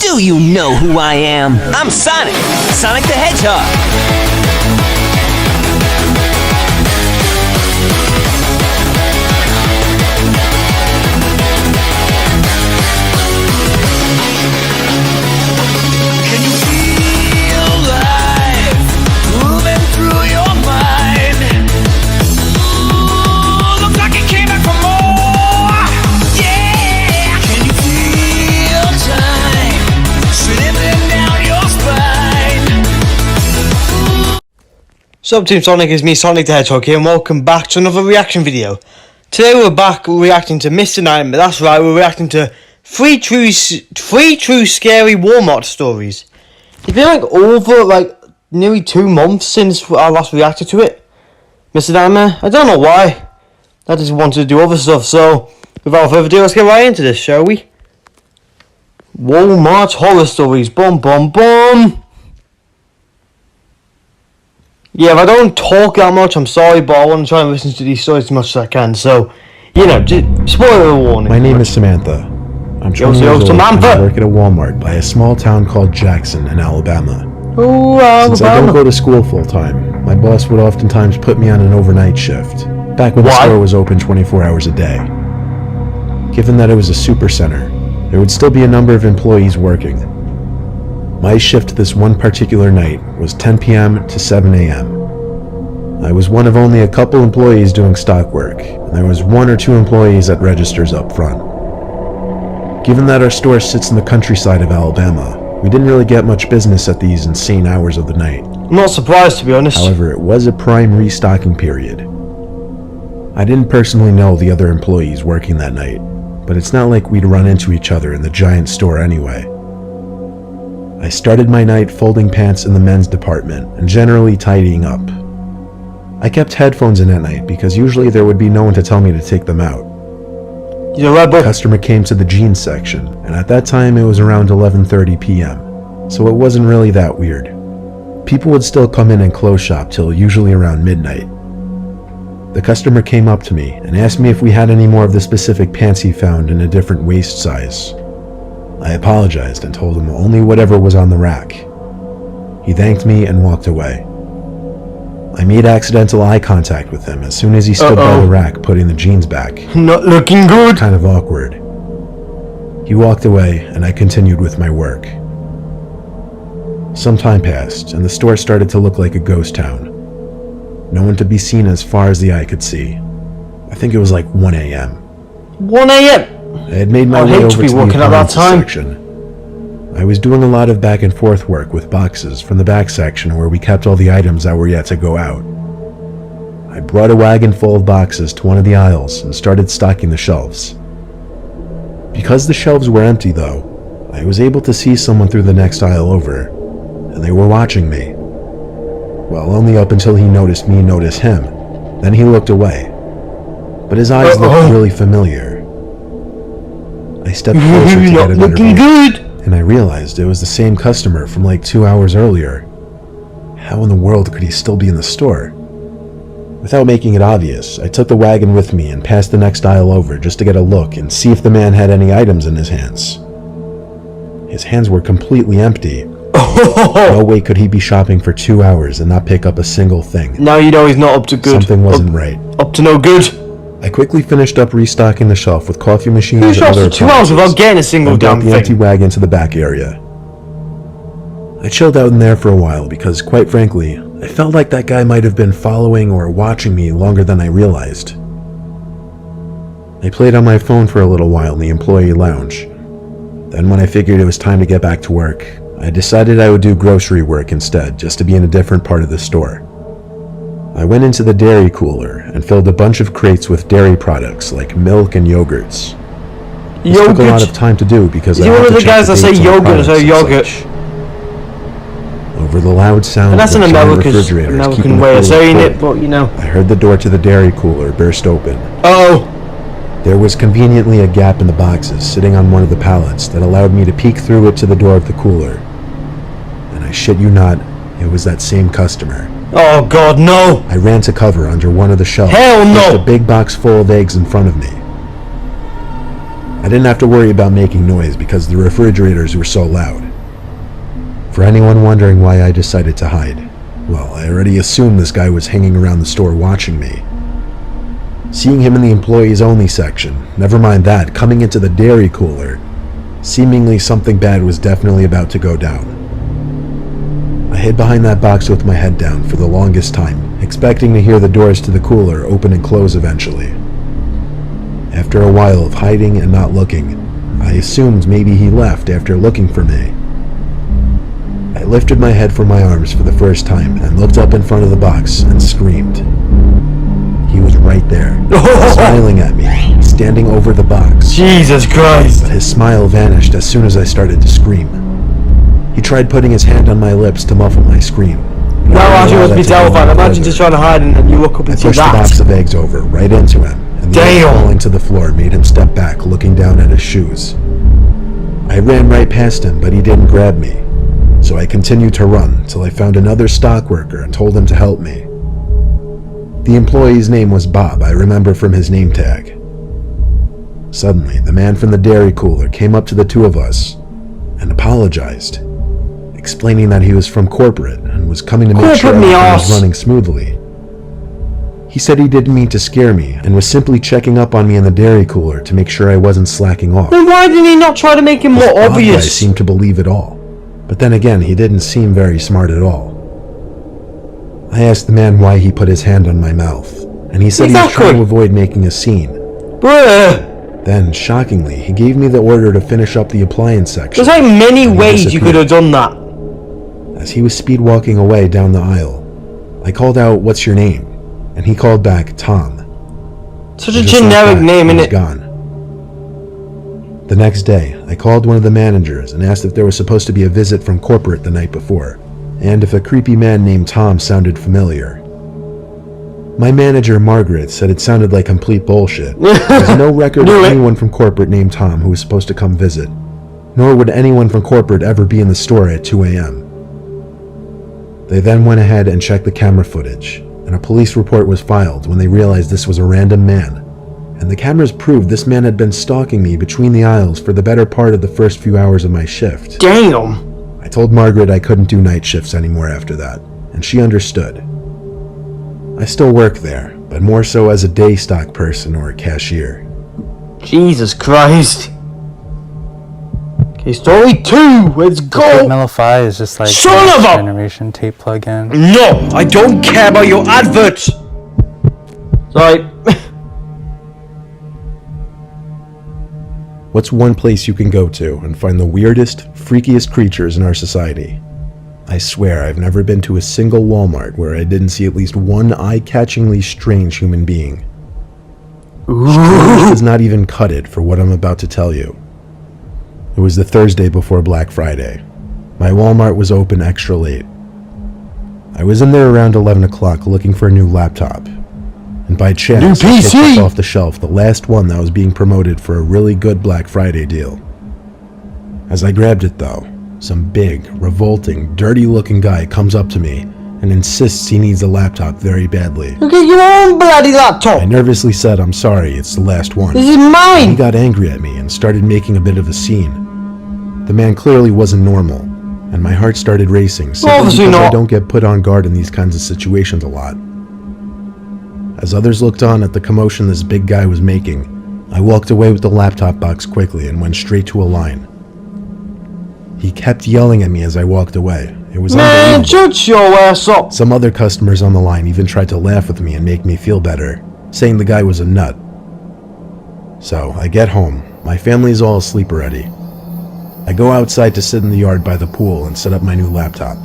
Do you know who I am? I'm Sonic! Sonic the Hedgehog! Can you feel life moving through your mind? Ooh, looks like it came back for more. Yeah. Can you feel time slipping down your spine? Sup Team Sonic, it's me Sonic the Hedgehog here and welcome back to another reaction video. Today we're back reacting to Mr. Nightmare. That's right, we're reacting to three true scary Walmart stories. It's been over nearly 2 months since I last reacted to it. Mr. Nightmare, I don't know why. I just wanted to do other stuff, so without further ado, let's get right into this, shall we? Walmart horror stories, boom boom boom. Yeah, if I don't talk that much, I'm sorry, but I want to try and listen to these stories as much as I can, so, you know, just spoiler warning. My name is Samantha. I'm 20 years old and I work at a Walmart by a small town called Jackson in Alabama. Ooh, Alabama. Since I don't go to school full time, my boss would oftentimes put me on an overnight shift, back when the store was open 24 hours a day. Given that it was a super center, there would still be a number of employees working. My shift this one particular night was 10 p.m. to 7 a.m. I was one of only a couple employees doing stock work, and there was 1 or 2 employees at registers up front. Given that our store sits in the countryside of Alabama, we didn't really get much business at these insane hours of the night. I'm not surprised, to be honest. However, it was a prime restocking period. I didn't personally know the other employees working that night, but it's not like we'd run into each other in the giant store anyway. I started my night folding pants in the men's department and generally tidying up. I kept headphones in at night because usually there would be no one to tell me to take them out. A customer came to the jeans section, and at that time it was around 11:30 p.m., so it wasn't really that weird. People would still come in and close shop till usually around midnight. The customer came up to me and asked me if we had any more of the specific pants he found in a different waist size. I apologized and told him only whatever was on the rack. He thanked me and walked away. I made accidental eye contact with him as soon as he stood by the rack putting the jeans back. Not looking good. Kind of awkward. He walked away and I continued with my work. Some time passed and the store started to look like a ghost town. No one to be seen as far as the eye could see. I think it was like 1 a.m. 1 a.m.? I had made my way over to the appliances time. section. I was doing a lot of back and forth work with boxes from the back section where we kept all the items that were yet to go out. I brought a wagon full of boxes to one of the aisles and started stocking the shelves. Because the shelves were empty though, I was able to see someone through the next aisle over, and they were watching me. Well, only up until he noticed me notice him. Then he looked away. But his eyes looked really familiar. I stepped closer to get a better view, and I realized it was the same customer from like 2 hours earlier. How in the world could he still be in the store? Without making it obvious, I took the wagon with me and passed the next aisle over just to get a look and see if the man had any items in his hands. His hands were completely empty. No way could he be shopping for 2 hours and not pick up a single thing. Now you know he's not up to good. Something wasn't right. Up to no good. I quickly finished up restocking the shelf with coffee machines and other appliances. 2 hours without getting a single damn thing. The empty wagon to the back area. I chilled out in there for a while because, quite frankly, I felt like that guy might have been following or watching me longer than I realized. I played on my phone for a little while in the employee lounge. Then when I figured it was time to get back to work, I decided I would do grocery work instead, just to be in a different part of the store. I went into the dairy cooler and filled a bunch of crates with dairy products like milk and yogurts. This took a lot of time to do because I had to check the dates on the products and such. Over the loud sound and that's of an the American way of saying it, but you know. I heard the door to the dairy cooler burst open. Oh! There was conveniently a gap in the boxes sitting on one of the pallets that allowed me to peek through it to the door of the cooler. And I shit you not, it was that same customer. Oh god, no! I ran to cover under one of the shelves. Hell no! With a big box full of eggs in front of me. I didn't have to worry about making noise because the refrigerators were so loud. For anyone wondering why I decided to hide, well, I already assumed this guy was hanging around the store watching me. Seeing him in the employees only section, never mind that, coming into the dairy cooler, seemingly something bad was definitely about to go down. I hid behind that box with my head down for the longest time, expecting to hear the doors to the cooler open and close eventually. After a while of hiding and not looking, I assumed maybe he left after looking for me. I lifted my head from my arms for the first time and looked up in front of the box and screamed. He was right there, smiling at me, standing over the box. Jesus Christ! But his smile vanished as soon as I started to scream. He tried putting his hand on my lips to muffle my scream. Now I must be terrified. Imagine just trying to hide and then you look up I and see pushed the box that. of eggs over, right into him, and the egg falling to the floor made him step back, looking down at his shoes. I ran right past him, but he didn't grab me, so I continued to run till I found another stock worker and told him to help me. The employee's name was Bob, I remember from his name tag. Suddenly, the man from the dairy cooler came up to the two of us and apologized, explaining that he was from corporate and was coming to make sure everything was running smoothly. He said he didn't mean to scare me and was simply checking up on me in the dairy cooler to make sure I wasn't slacking off. Then why did he not try to make it more Bob guy obvious? seemed to believe it all, but then again, he didn't seem very smart at all. I asked the man why he put his hand on my mouth, and he said he was trying to avoid making a scene. Bruh! Then, shockingly, he gave me the order to finish up the appliance section. There's like many ways you could have done that. As he was speed walking away down the aisle, I called out, "What's your name?" And he called back, "Tom." Such a generic name, innit? Gone. The next day, I called one of the managers and asked if there was supposed to be a visit from corporate the night before, and if a creepy man named Tom sounded familiar. My manager, Margaret, said it sounded like complete bullshit. There's no record of anyone from corporate named Tom who was supposed to come visit, nor would anyone from corporate ever be in the store at 2 a.m. They then went ahead and checked the camera footage, and a police report was filed when they realized this was a random man, and the cameras proved this man had been stalking me between the aisles for the better part of the first few hours of my shift. Damn! I told Margaret I couldn't do night shifts anymore after that, and she understood. I still work there, but more so as a day stock person or a cashier. Jesus Christ. Okay, story 2, let's go! Melify is just like Son of a- generation tape plug-in. No, I don't care about your adverts! Sorry. What's one place you can go to and find the weirdest, freakiest creatures in our society? I swear I've never been to a single Walmart where I didn't see at least one eye-catchingly strange human being. Strange does not even cut it for what I'm about to tell you. It was the Thursday before Black Friday. My Walmart was open extra late. I was in there around 11 o'clock looking for a new laptop. And by chance, I picked up off the shelf the last one that was being promoted for a really good Black Friday deal. As I grabbed it though, some big, revolting, dirty-looking guy comes up to me and insists he needs a laptop very badly. Look at your own bloody laptop! I nervously said, "I'm sorry, it's the last one." This is mine! He got angry at me and started making a bit of a scene. The man clearly wasn't normal, and my heart started racing, simply Obviously because I not. don't get put on guard in these kinds of situations a lot. As others looked on at the commotion this big guy was making, I walked away with the laptop box quickly and went straight to a line. He kept yelling at me as I walked away. It was Man, unbelievable. shut your ass up! Some other customers on the line even tried to laugh with me and make me feel better, saying the guy was a nut. So, I get home. My family's all asleep already. I go outside to sit in the yard by the pool and set up my new laptop.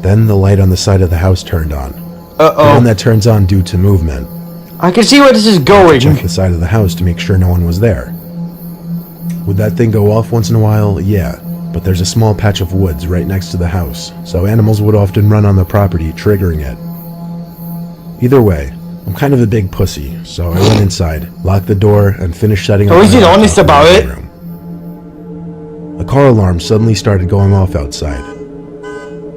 Then the light on the side of the house turned on. The one that turns on due to movement. I can see where this is going. Check the side of the house to make sure no one was there. Would that thing go off once in a while? Yeah, but there's a small patch of woods right next to the house, so animals would often run on the property, triggering it. Either way, I'm kind of a big pussy, so I went inside, locked the door, and finished setting up. Oh, is he my honest laptop in about my it? room. A car alarm suddenly started going off outside.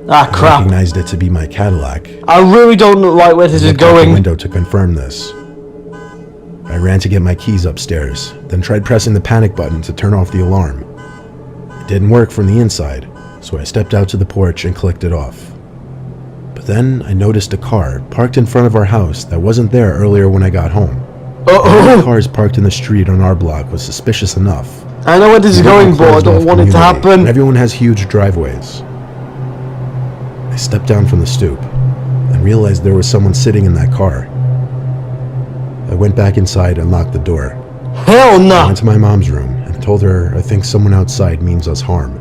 Ah, I crap. recognized it to be my Cadillac. I really don't like where this is Looked out the going. window to confirm this. I ran to get my keys upstairs, then tried pressing the panic button to turn off the alarm. It didn't work from the inside, so I stepped out to the porch and clicked it off. But then I noticed a car parked in front of our house that wasn't there earlier when I got home. The cars parked in the street on our block was suspicious enough. I know where this is going, but I don't want it to happen. Everyone has huge driveways. I stepped down from the stoop and realized there was someone sitting in that car. I went back inside and locked the door. Hell I no! went to my mom's room and told her I think someone outside means us harm.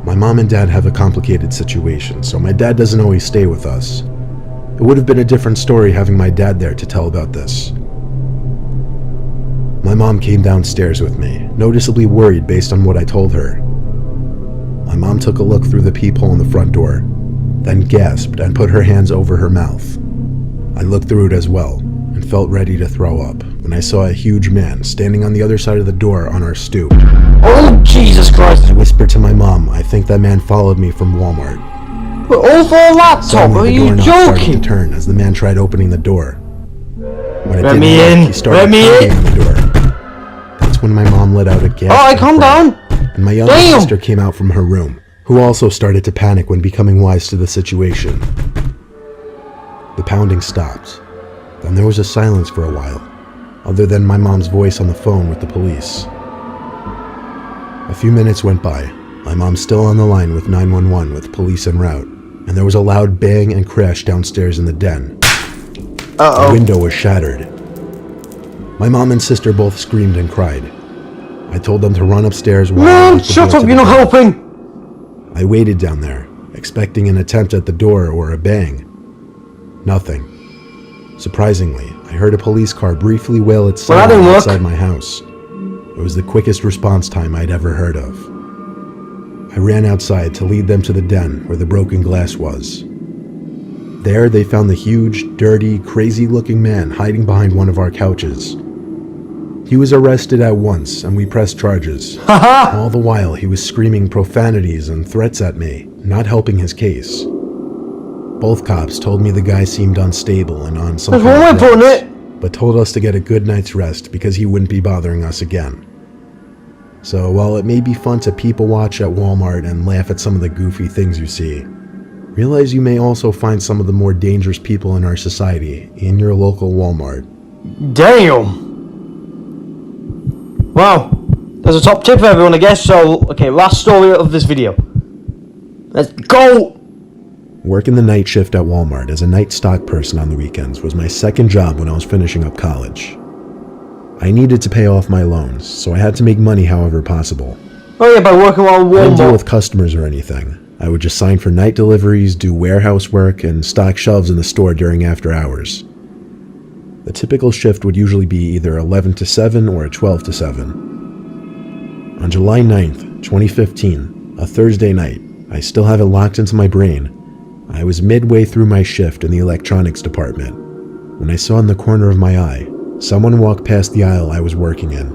My mom and dad have a complicated situation, so my dad doesn't always stay with us. It would have been a different story having my dad there to tell about this. My mom came downstairs with me, noticeably worried based on what I told her. My mom took a look through the peephole in the front door, then gasped and put her hands over her mouth. I looked through it as well, and felt ready to throw up when I saw a huge man standing on the other side of the door on our stoop. Oh, Jesus Christ! I whispered to my mom, I think that man followed me from Walmart. But over a laptop, Suddenly, are the you doorknob started to joking? turn as the man tried opening the door. When it Let didn't me work, in. he started Let me pounding in. on the door. That's when my mom let out a gasp. Alright, and calm cried, down. And my younger Damn. sister came out from her room, who also started to panic when becoming wise to the situation. The pounding stopped. Then there was a silence for a while, other than my mom's voice on the phone with the police. A few minutes went by, my mom still on the line with 911 with police en route, and there was a loud bang and crash downstairs in the den. The window was shattered. My mom and sister both screamed and cried. I told them to run upstairs while I Man, locked the shut door up, to you're the not door. helping! I waited down there, expecting an attempt at the door or a bang. Nothing. Surprisingly, I heard a police car briefly wail its Well, that siren didn't work. outside my house. It was the quickest response time I'd ever heard of. I ran outside to lead them to the den where the broken glass was. There they found the huge, dirty, crazy-looking man hiding behind one of our couches. He was arrested at once and we pressed charges. All the while he was screaming profanities and threats at me, not helping his case. Both cops told me the guy seemed unstable and on some There's kind one of way of putting drugs, it. but told us to get a good night's rest because he wouldn't be bothering us again. So while it may be fun to people watch at Walmart and laugh at some of the goofy things you see, realize you may also find some of the more dangerous people in our society in your local Walmart. Damn! Wow, there's a top tip for everyone, I guess. So, okay, last story of this video. Let's go! Working the night shift at Walmart as a night stock person on the weekends was my second job when I was finishing up college. I needed to pay off my loans, so I had to make money however possible. Oh yeah, by working while I didn't deal Walmart. with customers or anything. I would just sign for night deliveries, do warehouse work, and stock shelves in the store during after hours. The typical shift would usually be either 11 to 7 or 12 to 7. On July 9th, 2015, a Thursday night, I still have it locked into my brain. I was midway through my shift in the electronics department when I saw in the corner of my eye someone walk past the aisle I was working in.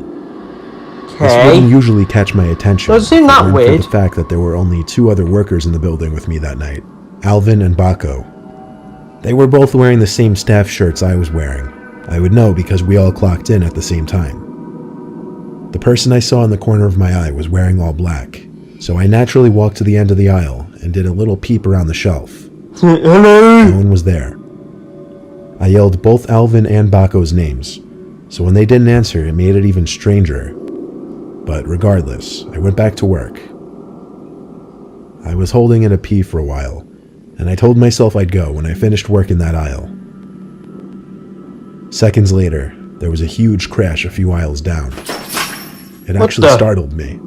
This wouldn't Okay. usually catch my attention. Doesn't seem if it that weren't weird. For the fact that there were only two other workers in the building with me that night, Alvin and Baco. They were both wearing the same staff shirts I was wearing. I would know because we all clocked in at the same time. The person I saw in the corner of my eye was wearing all black, so I naturally walked to the end of the aisle and did a little peep around the shelf. Hello! No one was there. I yelled both Alvin and Baco's names, so when they didn't answer, it made it even stranger. But regardless, I went back to work. I was holding in a pee for a while, and I told myself I'd go when I finished work in that aisle. Seconds later, there was a huge crash a few aisles down. It actually startled me.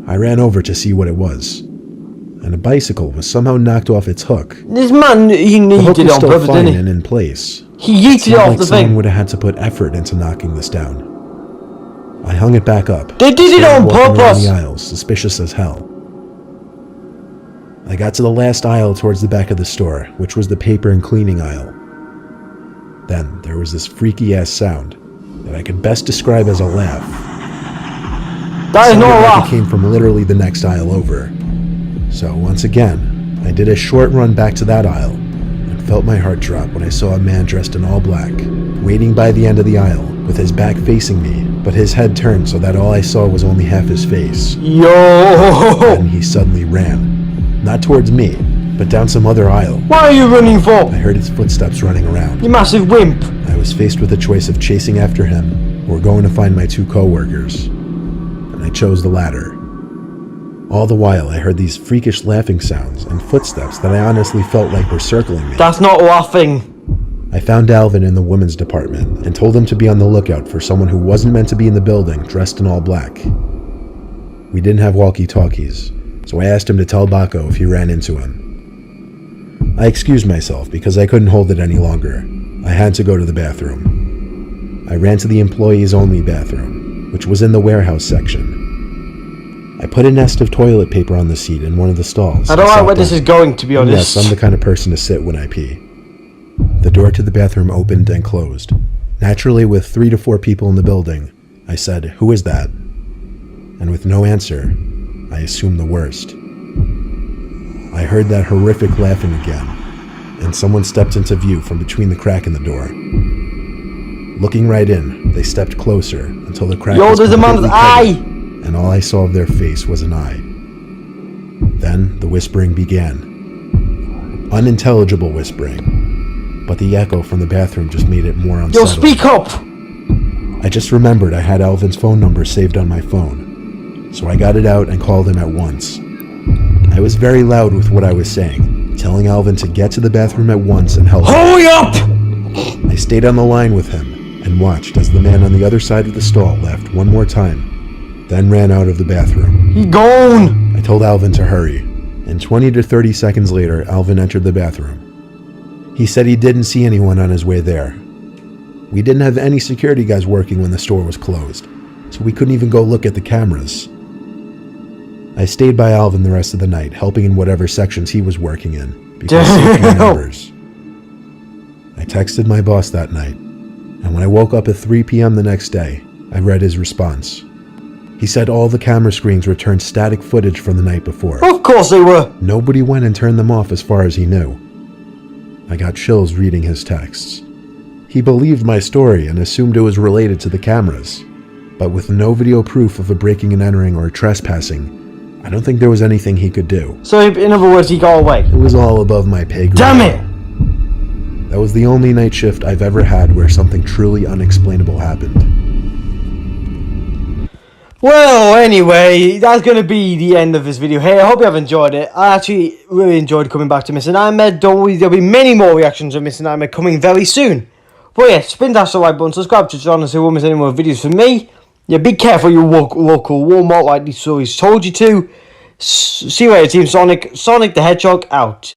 I ran over to see what it was, and a bicycle was somehow knocked off its hook. This man, he The hook yeeted it was on still purpose, fine didn't and in place. he? He yeeted it Seemed off like the someone thing. would have had to put effort into knocking this down. I hung it back up. They did it started on walking around purpose. the aisles, suspicious as hell. I got to the last aisle towards the back of the store, which was the paper and cleaning aisle. Then there was this freaky ass sound that I could best describe as a laugh. That is Sounded not a like laugh. it came from literally the next aisle over. So once again, I did a short run back to that aisle and felt my heart drop when I saw a man dressed in all black, waiting by the end of the aisle, with his back facing me, but his head turned so that all I saw was only half his face. Yo! And he suddenly ran. Not towards me, but down some other aisle. What are you running for? I heard his footsteps running around. You massive wimp. I was faced with a choice of chasing after him or going to find my 2 co-workers, and I chose the latter. All the while, I heard these freakish laughing sounds and footsteps that I honestly felt like were circling me. That's not laughing. I found Alvin in the women's department and told him to be on the lookout for someone who wasn't meant to be in the building dressed in all black. We didn't have walkie-talkies, so I asked him to tell Baco if he ran into him. I excused myself because I couldn't hold it any longer. I had to go to the bathroom. I ran to the employees-only bathroom, which was in the warehouse section. I put a nest of toilet paper on the seat in one of the stalls. I don't know where this is going, to be honest. Yes, I'm the kind of person to sit when I pee. The door to the bathroom opened and closed. Naturally, with 3 to 4 people in the building, I said, "Who is that?" And with no answer, I assumed the worst. I heard that horrific laughing again, and someone stepped into view from between the crack in the door. Looking right in, they stepped closer until the crack was there's a man's completely eye! covered, and all I saw of their face was an eye. Then the whispering began. Unintelligible whispering, but the echo from the bathroom just made it more unsettling. Yo, speak up! I just remembered I had Alvin's phone number saved on my phone, so I got it out and called him at once. I was very loud with what I was saying, telling Alvin to get to the bathroom at once and help. Hurry up! I stayed on the line with him and watched as the man on the other side of the stall laughed one more time, then ran out of the bathroom. He gone! I told Alvin to hurry, and 20 to 30 seconds later, Alvin entered the bathroom. He said he didn't see anyone on his way there. We didn't have any security guys working when the store was closed, so we couldn't even go look at the cameras. I stayed by Alvin the rest of the night, helping in whatever sections he was working in, because safety in numbers. I texted my boss that night, and when I woke up at 3 p.m. the next day, I read his response. He said all the camera screens returned static footage from the night before. Of course they were! Nobody went and turned them off as far as he knew. I got chills reading his texts. He believed my story and assumed it was related to the cameras, but with no video proof of a breaking and entering or trespassing, I don't think there was anything he could do. So, in other words, he got away. It was all above my pay grade. Damn it! That was the only night shift I've ever had where something truly unexplainable happened. Well, anyway, that's going to be the end of this video. Hey, I hope you have enjoyed it. I actually really enjoyed coming back to Mr. Nightmare. Don't worry, there'll be many more reactions of Mr. Nightmare coming very soon. But yeah, spin that like button, subscribe to the channel so you won't miss any more videos from me. Yeah, be careful you walk local Walmart like these stories told you to. See you later, Team Sonic. Sonic the Hedgehog out.